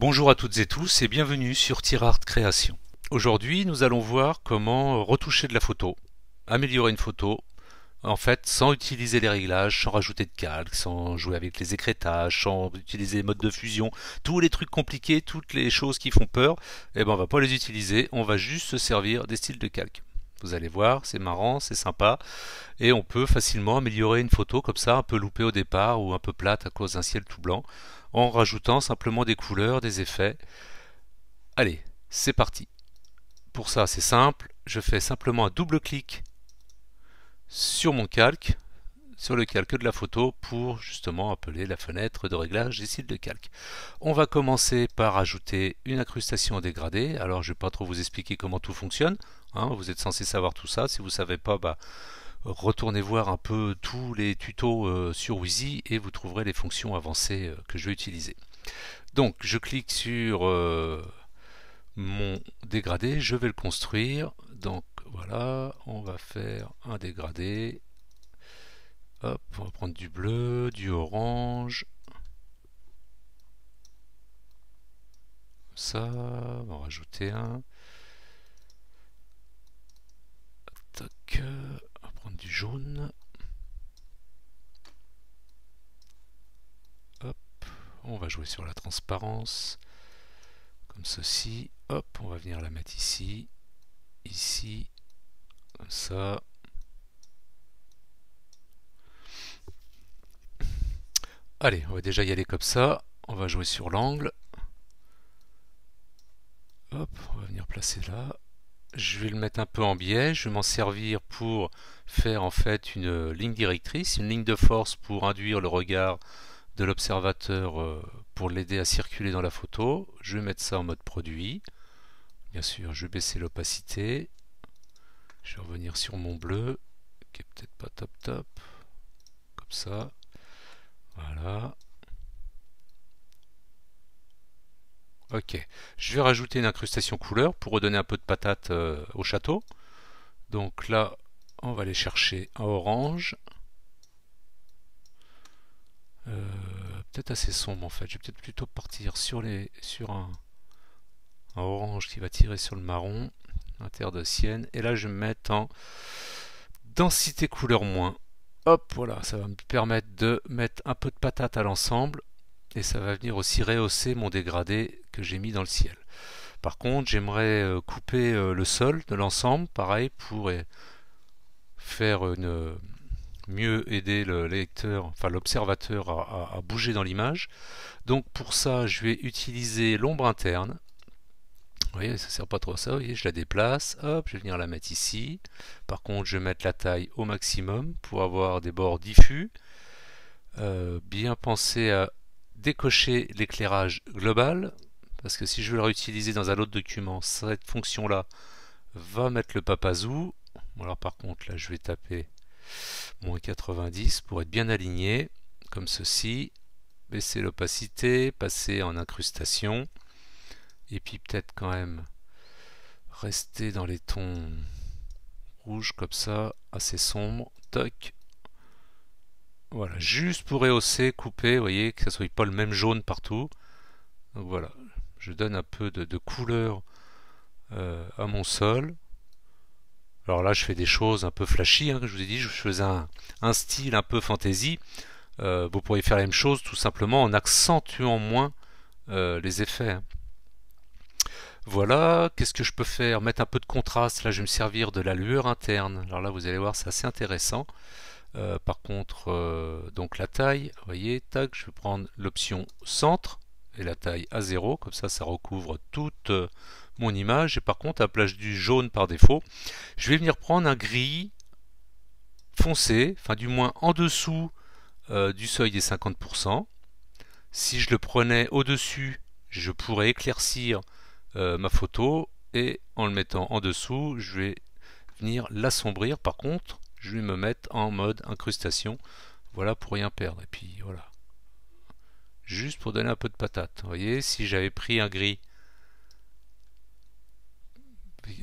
Bonjour à toutes et tous et bienvenue sur TierArt Création. Aujourd'hui, nous allons voir comment retoucher de la photo, améliorer une photo, en fait, sans utiliser les réglages, sans rajouter de calque, sans jouer avec les écrétages, sans utiliser les modes de fusion, tous les trucs compliqués, toutes les choses qui font peur, eh ben on va pas les utiliser, on va juste se servir des styles de calque. Vous allez voir, c'est marrant, c'est sympa, et on peut facilement améliorer une photo comme ça, un peu loupée au départ ou un peu plate à cause d'un ciel tout blanc, en rajoutant simplement des couleurs, des effets. Allez, c'est parti. Pour ça, c'est simple, je fais simplement un double clic sur mon calque, sur le calque de la photo pour justement appeler la fenêtre de réglage des styles de calque. On va commencer par ajouter une incrustation dégradée. Alors je ne vais pas trop vous expliquer comment tout fonctionne, hein, vous êtes censé savoir tout ça. Si vous ne savez pas, retournez voir un peu tous les tutos sur Wheezy et vous trouverez les fonctions avancées que je vais utiliser. Donc je clique sur mon dégradé, je vais le construire. Donc voilà, on va faire un dégradé. Hop, on va prendre du bleu, du orange. Ça, on va en rajouter un. Tac, on va prendre du jaune. Hop, on va jouer sur la transparence. Comme ceci. Hop, on va venir la mettre ici. Ici. Comme ça. Allez, on va déjà y aller comme ça. On va jouer sur l'angle. Hop, on va venir placer là. Je vais le mettre un peu en biais. Je vais m'en servir pour faire en fait une ligne directrice, une ligne de force pour induire le regard de l'observateur pour l'aider à circuler dans la photo. Je vais mettre ça en mode produit. Bien sûr, je vais baisser l'opacité. Je vais revenir sur mon bleu, qui est peut-être pas top top. Comme ça. Voilà. Ok. Je vais rajouter une incrustation couleur pour redonner un peu de patate au château. Donc là, on va aller chercher un orange. Peut-être assez sombre en fait. Je vais peut-être plutôt partir sur un orange qui va tirer sur le marron, un terre de sienne. Et là, je vais me mettre en densité couleur moins. Hop, voilà, ça va me permettre de mettre un peu de patate à l'ensemble. Et ça va venir aussi rehausser mon dégradé que j'ai mis dans le ciel. Par contre, j'aimerais couper le sol de l'ensemble, pareil, pour faire mieux aider le lecteur, enfin l'observateur à bouger dans l'image. Donc pour ça, je vais utiliser l'ombre interne. Vous voyez, ça sert pas trop à ça. Vous voyez, je la déplace. Hop, je vais venir la mettre ici. Par contre, je vais mettre la taille au maximum pour avoir des bords diffus. Bien penser à décocher l'éclairage global, parce que si je veux le réutiliser dans un autre document, cette fonction-là va mettre le papazou. Bon, alors par contre, là, je vais taper moins 90 pour être bien aligné, comme ceci. Baisser l'opacité, passer en incrustation, et puis peut-être quand même rester dans les tons rouges comme ça, assez sombres. Toc. Voilà, juste pour rehausser, couper, vous voyez, que ça soit pas le même jaune partout. Donc voilà, je donne un peu de couleur à mon sol. Alors là, je fais des choses un peu flashy, hein, comme je vous ai dit, je faisais un style un peu fantasy. Vous pourriez faire la même chose tout simplement en accentuant moins les effets, hein. Voilà, qu'est-ce que je peux faire? Mettre un peu de contraste, là je vais me servir de la lueur interne. Alors là, vous allez voir, c'est assez intéressant. Par contre, donc la taille, vous voyez, tac, je vais prendre l'option centre et la taille à 0, comme ça recouvre toute mon image. Et par contre, à la place du jaune par défaut, je vais venir prendre un gris foncé, enfin du moins en dessous du seuil des 50%. Si je le prenais au-dessus, je pourrais éclaircir ma photo et en le mettant en dessous, je vais venir l'assombrir. Par contre, je vais me mettre en mode incrustation, voilà, pour rien perdre. Et puis voilà, juste pour donner un peu de patate. Vous voyez, si j'avais pris un gris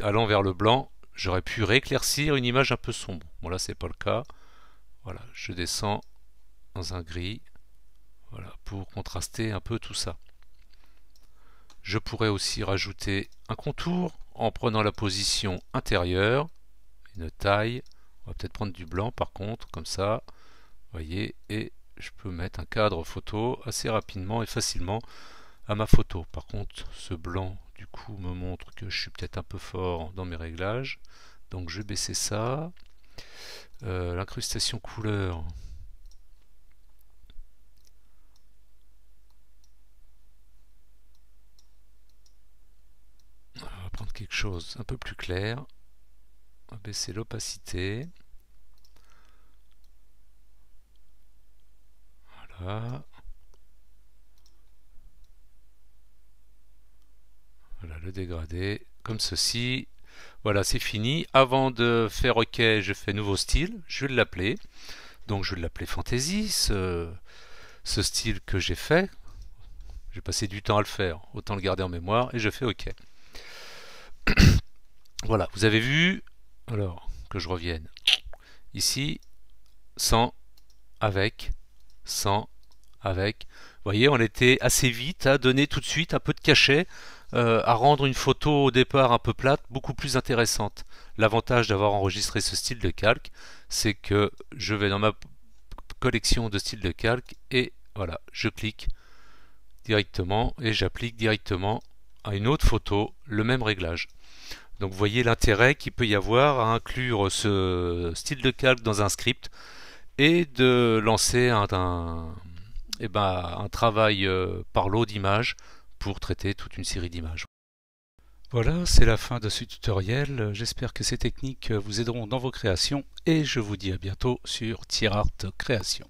allant vers le blanc, j'aurais pu rééclaircir une image un peu sombre. Bon là, c'est pas le cas. Voilà, je descends dans un gris, voilà, pour contraster un peu tout ça. Je pourrais aussi rajouter un contour en prenant la position intérieure, une taille. On va peut-être prendre du blanc par contre, comme ça, voyez, et je peux mettre un cadre photo assez rapidement et facilement à ma photo. Par contre, ce blanc du coup me montre que je suis peut-être un peu fort dans mes réglages, donc je vais baisser ça. L'incrustation couleur, on va prendre quelque chose un peu plus clair. On va baisser l'opacité. Voilà. Voilà le dégradé, comme ceci. Voilà, c'est fini. Avant de faire OK, je fais nouveau style. Je vais l'appeler. Donc je vais l'appeler Fantasy, ce style que j'ai fait. J'ai passé du temps à le faire, autant le garder en mémoire, et je fais OK. Voilà, vous avez vu, alors que je revienne, ici, sans, avec, sans, avec. Vous voyez, on était assez vite à donner tout de suite un peu de cachet, à rendre une photo au départ un peu plate, beaucoup plus intéressante. L'avantage d'avoir enregistré ce style de calque, c'est que je vais dans ma collection de styles de calque et voilà, je clique directement et j'applique directement à une autre photo le même réglage. Donc vous voyez l'intérêt qu'il peut y avoir à inclure ce style de calque dans un script et de lancer un travail par lot d'images pour traiter toute une série d'images. Voilà, c'est la fin de ce tutoriel. J'espère que ces techniques vous aideront dans vos créations et je vous dis à bientôt sur TierArt Création.